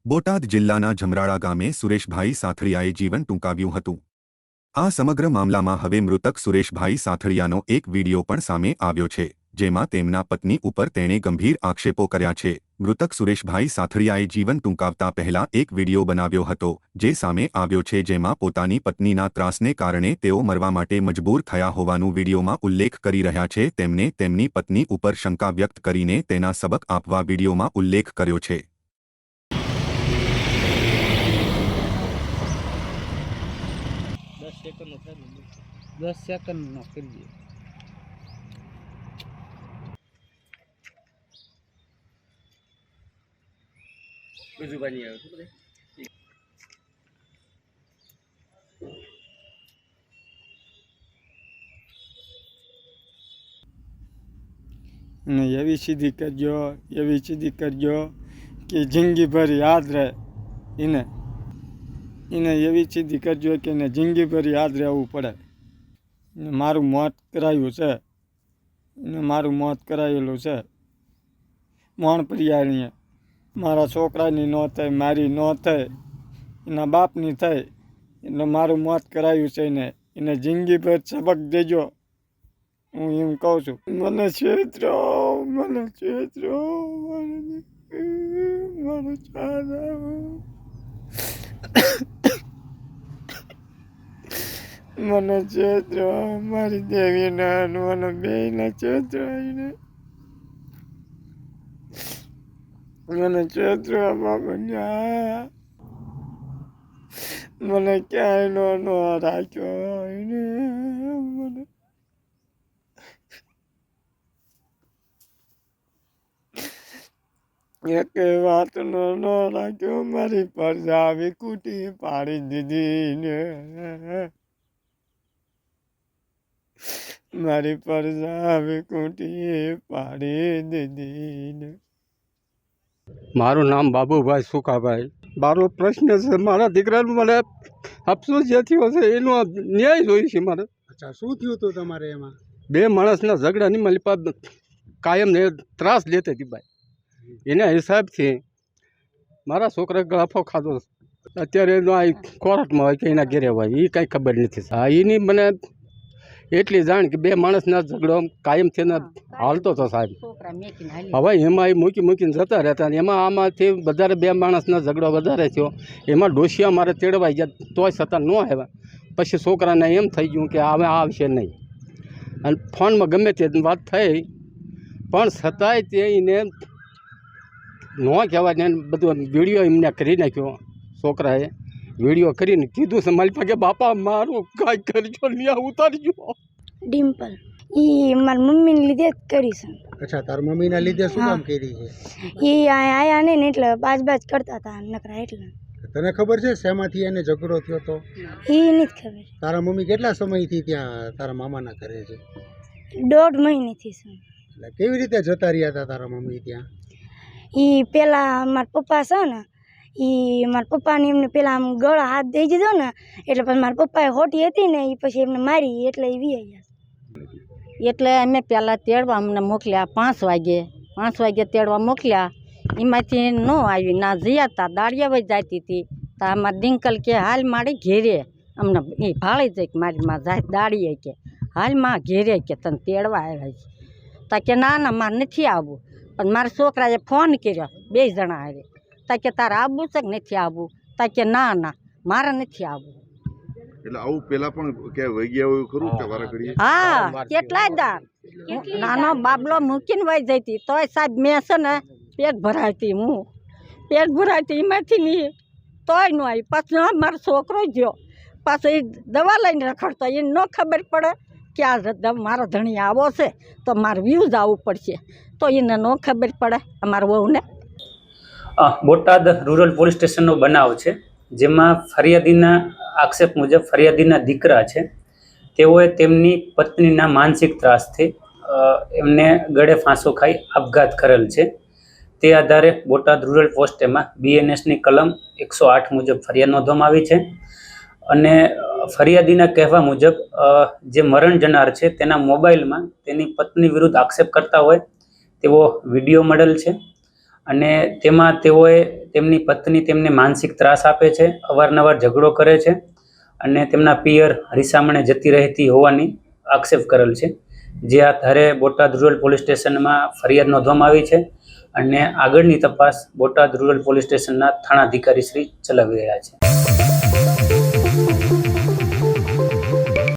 બોટાદ જિલ્લાના જમરાળા ગામે સુરેશભાઈ સાથળિયાએ જીવન ટૂંકાવ્યું હતું। આ સમગ્ર મામલામાં હવે મૃતક સુરેશભાઈ સાથળિયાનો એક વીડિયો પણ સામે આવ્યો છે, જેમાં તેમના પત્ની ઉપર તેણે ગંભીર આક્ષેપો કર્યા છે। મૃતક સુરેશભાઈ સાથળિયાએ જીવન ટૂંકાવતા પહેલા એક વીડિયો બનાવ્યો હતો, જે સામે આવ્યો છે, જેમાં પોતાની પત્નીના ત્રાસને કારણે તેઓ મરવા માટે મજબૂર થયા હોવાનું વીડિયોમાં ઉલ્લેખ કરી રહ્યા છે। તેમને તેમની પત્ની ઉપર શંકા વ્યક્ત કરીને તેના સબક આપવા વીડિયોમાં ઉલ્લેખ કર્યો છે। 10 સેકન્ડનો કરીએ। બીજું બની આવ્યું શું ને એવી સીધી કરજો કે જિંદગી ભર યાદ રહે। એને એવી સીધી કરજો કે એને જિંદગી ભર યાદ રહેવું પડે। ને મારું મોત કરાયું છે, એને મારું મોત કરાયેલું છે। મોણ પ્રિયાણીએ મારા છોકરાની ન થાય, મારી ન થાય, એના બાપની થાય, એટલે મારું મોત કરાયું છે। એને જિંદગીભર સબક દેજો, હું એમ કહું છું। મને છેતરો મને મને છેતરો મારી દેવીના મને બેયના છેતરાઈને મને છેતરો બાબા, મને ક્યાંય નો રાખ્યો એને મને એક વાત નો રાખ્યો। મારી પરજા વિકુટી પાડી દીધી ને, મારી પરજા વિકુટી પાડી દીધી ને। મારું નામ બાબુભાઈ સુકાભાઈ। મારો પ્રશ્ન છે, મારા દીકરાનું મને અફસોસ જે થયો છે એનો ન્યાય જોઈએ છે મારે। અચ્છા, શું થયું હતું તમારે એમાં? બે માણસના ઝઘડાની મારી પાસે કાયમ ને ત્રાસ લેતી હતી ભાઈ। એના હિસાબથી મારા છોકરા ગળાફો ખાધો। અત્યારે એનો આ કોર્ટમાં હોય કે એના ઘેરે હોય એ કાંઈ ખબર નથી। હા, એની મને એટલી જાણ કે બે માણસના ઝઘડો કાયમથી હાલતો હતો સાહેબ। હવે એમાં એ મૂકીને જતા રહેતા, એમાં આમાંથી વધારે બે માણસના ઝઘડો વધારે થયો। એમાં ડોશિયા મારે તેડવાઈ ગયા, તોય છતાં ન આવ્યા। પછી છોકરાને એમ થઈ ગયું કે હવે આવશે નહીં, અને ફોનમાં ગમે તે વાત થઈ, પણ છતાંય તે એને ન કહેવાય ને બધું વિડીયો એમને કરી નાખ્યો। છોકરાએ વિડીયો કરીને કીધું છે મારી પાસે, બાપા મારું કાંઈ કરજો, ત્યાં ઉતારજો। ડિમ્પલ ઈ મારી મમ્મીને લીધે જ કરી છે। અચ્છા, તાર મમ્મીના લીધે શું કામ કરી છે? ઈ આયા નહીં ને એટલે બાજ કરતા હતા નકરા એટલે। તને ખબર છે શેમાંથી એને ઝઘડો થયો તો? ઈ નથી ખબર। તારા મમ્મી કેટલા સમયથી ત્યાં તારા મામાના ઘરે છે? 1.5 મહિનેથી છે। એટલે કેવી રીતે જતા રહ્યા હતા તારા મમ્મી ત્યાં? ઈ પેલા મારા પપ્પા છે ને, ઈ મારા પપ્પાને એમને પેલા આમ ગળા હાથ દઈ દીધો ને, એટલે પછી મારા પપ્પાએ હોટી હતી ને એ પછી એમને મારી, એટલે એ વી ગયા। એટલે અમે પહેલાં તેડવા અમને મોકલ્યા 5 વાગે તેડવા મોકલ્યા। એમાંથી ન આવી ના જયાતા દાળિયા વહી જતી હતી। તો અમારા ડિંકલ કે હાલ મારી ઘેરે, અમને એ ભાળી જાય કે મારી માં જાય દાળીએ કે હાલ માં ઘેરે કે તને તેડવા આવ્યા છે। તા કે ના મારે નથી આવવું। પણ મારા છોકરાએ ફોન કર્યો 2 જણા આવે, તા કે તારે આવવું છે કે નથી આવવું? તા કે ના મારે નથી આવવું। એટલે આવું પેલા પણ કે વહી ગયા હોય ખરું કે વારા ઘડીએ? હા, કેટલાય દાર નાનો બાબલો મૂકીને વહી જતી, તોય સાહેબ મેં છે ને પેટ ભરાતી, હું પેટ ભરાતી એમાંથી નહીં, તોય ન આવી। પાછો મારો છોકરો ગયો, પાછો એ દવા લઈને રખડતો, એને ન ખબર પડે કે આ મારો ધણી આવો છે તો મારે વ્યૂઝ આવવું પડશે, તો એને ન ખબર પડે અમારા વહુને। બોટાદ રૂરલ પોલીસ સ્ટેશનનો બનાવ છે, જેમાં ફરિયાદીના આક્ષેપ મુજબ ફરિયાદીના દીકરા છે, તેઓએ તેમની પત્નીના માનસિક ત્રાસથી એમને ગળે ફાંસો ખાઈ આપઘાત કરેલ છે। તે આધારે બોટાદ રૂરલ પોસ્ટેમાં BNSની કલમ 108 મુજબ ફરિયાદ નોંધવામાં આવી છે। અને ફરિયાદીના કહેવા મુજબ જે મરણ જનાર છે તેના મોબાઈલમાં તેની પત્ની વિરુદ્ધ આક્ષેપ કરતા હોય તેવો વિડીયો મળેલ છે। અને તેમાં તેઓએ તેમની પત્ની તેમને માનસિક ત્રાસ આપે છે, અવારનવાર ઝઘડો કરે છે અને તેમના પિયર હરીસામણે જતી રહેતી હોવાની આક્ષેપ કરેલ છે, જે આધારે બોટાદ રૂરલ પોલીસ સ્ટેશનમાં ફરિયાદ નોંધવામાં આવી છે અને આગળની તપાસ બોટાદ રૂરલ પોલીસ સ્ટેશનના થાણાધિકારી શ્રી ચલાવી રહ્યા છે.